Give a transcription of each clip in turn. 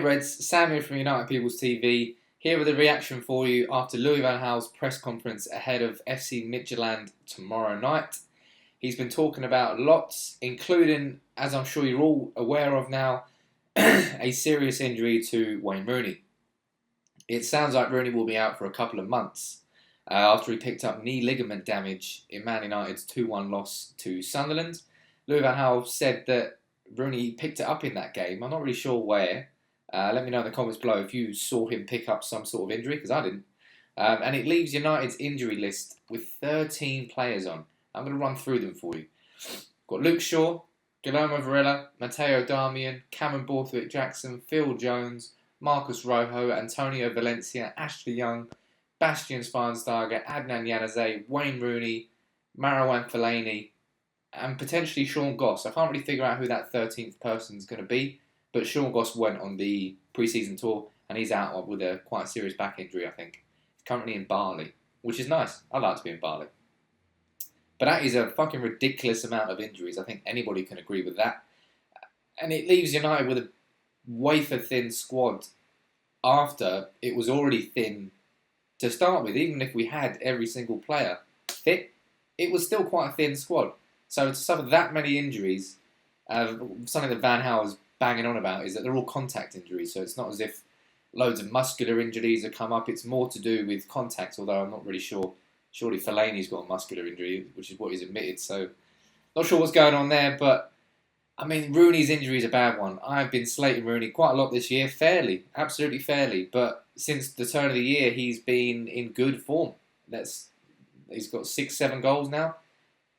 Reds, Sam here from United People's TV, here with a reaction for you after Louis van Gaal's press conference ahead of FC Midtjylland tomorrow night. He's been talking about lots, including, as I'm sure you're all aware of now, a serious injury to Wayne Rooney. It sounds like Rooney will be out for a couple of months after he picked up knee ligament damage in Man United's 2-1 loss to Sunderland. Louis van Gaal said that Rooney picked it up in that game. I'm not really sure where. Let me know in the comments below if you saw him pick up some sort of injury, because I didn't. And it leaves United's injury list with 13 players on. I'm going to run through them for you. Got Luke Shaw, Guillermo Varela, Matteo Darmian, Cameron Borthwick-Jackson, Phil Jones, Marcus Rojo, Antonio Valencia, Ashley Young, Bastian Schweinsteiger, Adnan Januzaj, Wayne Rooney, Marouane Fellaini, and potentially Sean Goss. I can't really figure out who that 13th person is going to be, but Sean Goss went on the pre-season tour and he's out with a quite serious back injury, I think. He's currently in Bali, which is nice. I'd like to be in Bali. But that is a fucking ridiculous amount of injuries. I think anybody can agree with that. And it leaves United with a wafer-thin squad after it was already thin to start with. Even if we had every single player fit, it was still quite a thin squad. So to suffer that many injuries, something that Van Gaal is banging on about is that they're all contact injuries. So it's not as if loads of muscular injuries have come up. It's more to do with contacts, although I'm not really sure. Surely Fellaini's got a muscular injury, which is what he's admitted. So not sure what's going on there. But, I mean, Rooney's injury is a bad one. I've been slating Rooney quite a lot this year. Fairly. Absolutely fairly. But since the turn of the year, he's been in good form. He's got 6-7 goals now.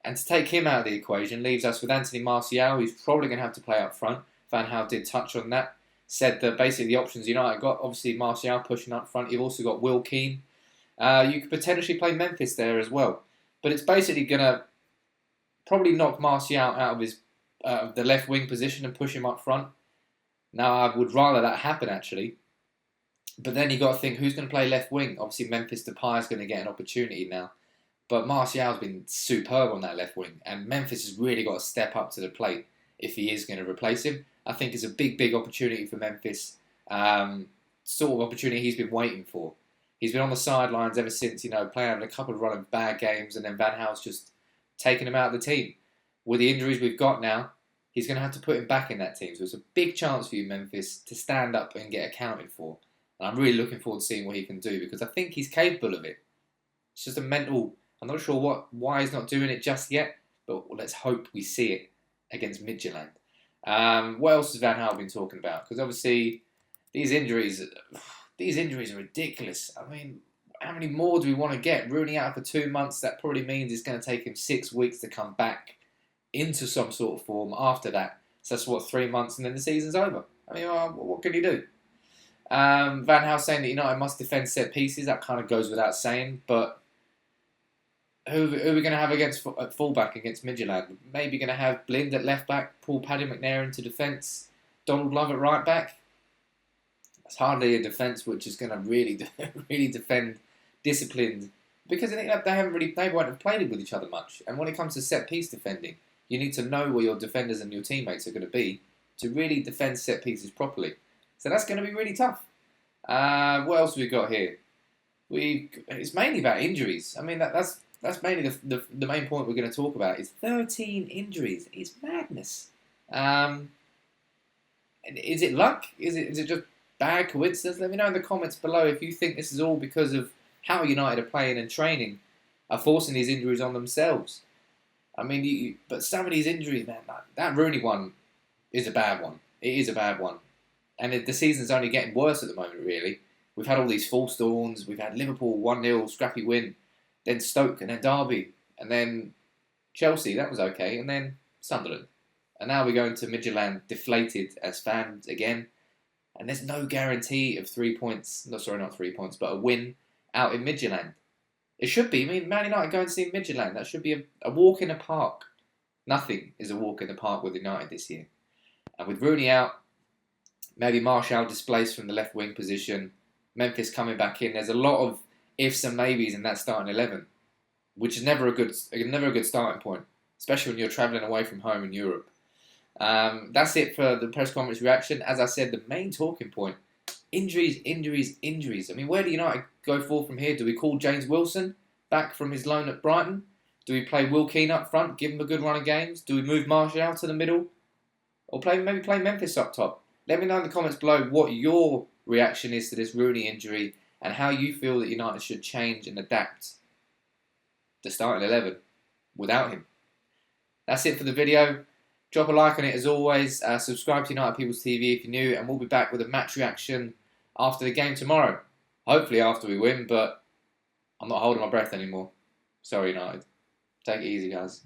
And to take him out of the equation leaves us with Anthony Martial, who's probably going to have to play up front. Van Gaal did touch on that. Said that basically the options United got, obviously Martial pushing up front. You've also got Will Keane. You could potentially play Memphis there as well. But it's basically going to probably knock Martial out of his the left wing position and push him up front. Now, I would rather that happen, actually. But then you got to think, who's going to play left wing? Obviously, Memphis Depay is going to get an opportunity now. But Martial's been superb on that left wing. And Memphis has really got to step up to the plate if he is going to replace him. I think it's a big, big opportunity for Memphis. Sort of opportunity he's been waiting for. He's been on the sidelines ever since, playing a couple of run of bad games. And then Van Gaal's just taken him out of the team. With the injuries we've got now, he's going to have to put him back in that team. So it's a big chance for you, Memphis, to stand up and get accounted for. And I'm really looking forward to seeing what he can do because I think he's capable of it. It's just a mental... I'm not sure why he's not doing it just yet, but let's hope we see it against Midtjylland. What else has Van Gaal been talking about? Because obviously these injuries are ridiculous. I mean, how many more do we want to get? Rooney out for 2 months, that probably means it's going to take him 6 weeks to come back into some sort of form after that. So that's 3 months and then the season's over. I mean, what can he do? Van Gaal saying that United must defend set pieces, that kind of goes without saying, but who are we going to have at fullback against Midtjylland? Maybe going to have Blind at left back, Paul Paddy McNair into defence, Donald Love at right back. That's hardly a defence which is going to really defend disciplined because they won't have played with each other much. And when it comes to set piece defending, you need to know where your defenders and your teammates are going to be to really defend set pieces properly. So that's going to be really tough. What else have we got here? It's mainly about injuries. I mean that's mainly the main point we're going to talk about is 13 injuries. It's madness. Is it luck? Is it just bad coincidence? Let me know in the comments below if you think this is all because of how United are playing and training, are forcing these injuries on themselves. I mean, but some of these injuries, man, that Rooney one is a bad one. It is a bad one. And the season's only getting worse at the moment, really. We've had all these false dawns. We've had Liverpool 1-0 scrappy win. Then Stoke, and then Derby, and then Chelsea, that was okay, and then Sunderland. And now we're going to Midtjylland deflated as fans again. And there's no guarantee of 3 points, not 3 points, but a win out in Midtjylland. It should be, Man United going to see Midtjylland. That should be a walk in the park. Nothing is a walk in the park with United this year. And with Rooney out, maybe Martial displaced from the left wing position, Memphis coming back in, there's a lot of ifs and maybes in that starting 11, which is never a good starting point, especially when you're travelling away from home in Europe. That's it for the press conference reaction. As I said, the main talking point: injuries, injuries, injuries. I mean, where do United go forward from here? Do we call James Wilson back from his loan at Brighton? Do we play Will Keane up front, give him a good run of games? Do we move Martial out to the middle? Or maybe play Memphis up top? Let me know in the comments below what your reaction is to this Rooney injury and how you feel that United should change and adapt the starting 11 without him. That's it for the video. Drop a like on it as always. Subscribe to United People's TV if you're new, and we'll be back with a match reaction after the game tomorrow. Hopefully after we win, but I'm not holding my breath anymore. Sorry, United. Take it easy, guys.